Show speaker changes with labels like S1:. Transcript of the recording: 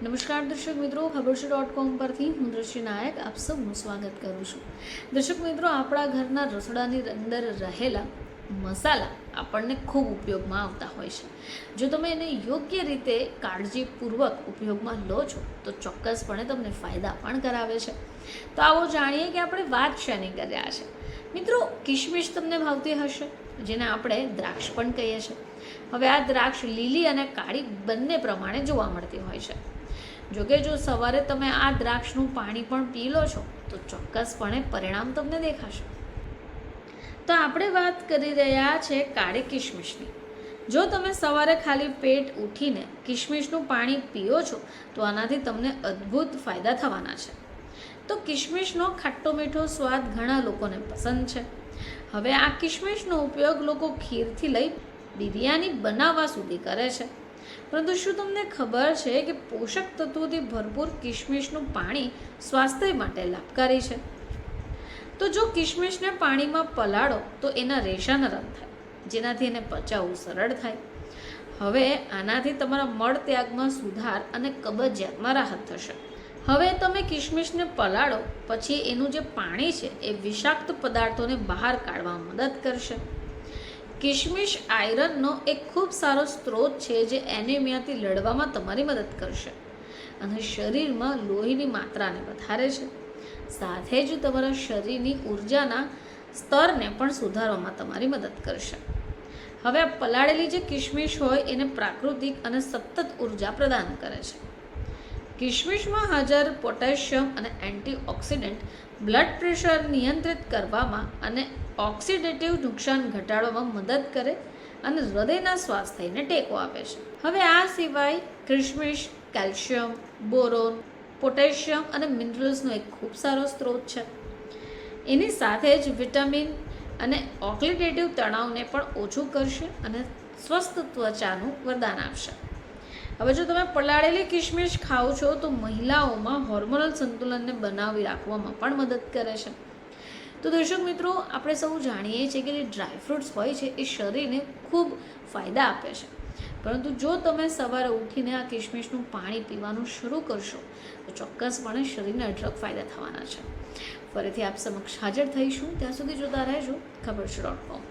S1: નમસ્કાર દર્શક મિત્રો, ખબરશે.com પરથી હું દ્રશ્ય નાયક આપ સૌનું સ્વાગત કરું છું. દર્શક મિત્રો, આપણા ઘરના રસોડાની અંદર રહેલા મસાલા આપણને ખૂબ ઉપયોગમાં આવતા હોય છે. જો તમે એને યોગ્ય રીતે કાળજીપૂર્વક ઉપયોગમાં લો છો તો ચોક્કસપણે તમને ફાયદા પણ કરાવે છે. તો આવો જાણીએ કે આપણે વાત શેની કર્યા છે. મિત્રો, કિશમિશ તમને ભાવતી હશે, જેને આપણે દ્રાક્ષ પણ કહીએ છીએ. હવે આ દ્રાક્ષ લીલી અને કાળી બંને પ્રમાણે જોવા મળતી હોય છે. જોકે જો સવારે તમે આ દ્રાક્ષનું પાણી પણ પી લો છો તો ચોક્કસપણે પરિણામ તમને દેખાશે. તો આપણે વાત કરી રહ્યા છે કાળી કિશમિશની. જો તમે સવારે ખાલી પેટ ઉઠીને કિશમિશનું પાણી પીઓ છો તો આનાથી તમને અદ્ભુત ફાયદા થવાના છે. તો કિશમિશનો ખાટો મીઠો સ્વાદ ઘણા લોકોને પસંદ છે. હવે આ કિશમિશનો ઉપયોગ લોકો ખીરથી લઈ બિરયાની બનાવવા સુધી કરે છે. પરંતુ શું તમને ખબર છે કે પોષક તત્વોથી ભરપૂર કિશમિશનું પાણી સ્વાસ્થ્ય માટે લાભકારી છે? તો જો કિશમિશને પાણીમાં પલાળો તો એના રેશા નરમ થાય, જેનાથી એને પચાવવું સરળ થાય. હવે આનાથી તમારા મળ ત્યાગમાં સુધાર અને કબજિયાતમાં રાહત થશે. હવે તમે કિશમિશને પલાળો પછી એનું જે પાણી છે એ વિષાક્ત પદાર્થોને બહાર કાઢવામાં મદદ કરશે. કિશમિશ આયરનનો એક ખૂબ સારો સ્ત્રોત છે જે એનિમિયાથી લડવામાં તમારી મદદ કરશે અને શરીરમાં લોહીની માત્રાને વધારે છે. સાથે જ તમારા શરીરની ઉર્જાના સ્તરને પણ સુધારવામાં તમારી મદદ કરશે. હવે આ પલાળેલી જે કિશમિશ હોય એને પ્રાકૃતિક અને સતત ઉર્જા પ્રદાન કરે છે. કિશમિશમાં હાજર પોટેશિયમ અને એન્ટીઓક્સિડન્ટ બ્લડ પ્રેશર નિયંત્રિત કરવામાં અને ઓક્સિડેટિવ નુકસાન ઘટાડવામાં મદદ કરે અને હૃદયના સ્વાસ્થ્યને ટેકો આપે છે. હવે આ સિવાય કિશમિશ કેલ્શિયમ, બોરોન, પોટેશિયમ અને મિનરલ્સનો એક ખૂબ સારો સ્ત્રોત છે. એની સાથે જ વિટામિન અને ઓક્સિડેટિવ તણાવને પણ ઓછું કરશે અને સ્વસ્થ ત્વચાનું વરદાન આપશે. હવે જો તમે પલાળેલી કિશમિશ ખાઓ છો તો મહિલાઓમાં હોર્મોનલ સંતુલનને બનાવી રાખવામાં પણ મદદ કરે છે. તો દર્શક મિત્રો, આપણે સૌ જાણીએ છીએ કે જે ડ્રાયફ્રૂટ્સ હોય છે એ શરીરને ખૂબ ફાયદા આપે છે. પરંતુ જો તમે સવારે ઉઠીને આ કિશમિશનું પાણી પીવાનું શરૂ કરશો તો ચોક્કસપણે શરીરને અઢળક ફાયદા થવાના છે. ફરીથી આપ સમક્ષ હાજર થઈશું, ત્યાં સુધી જોતા રહેજો ખબરશે.com.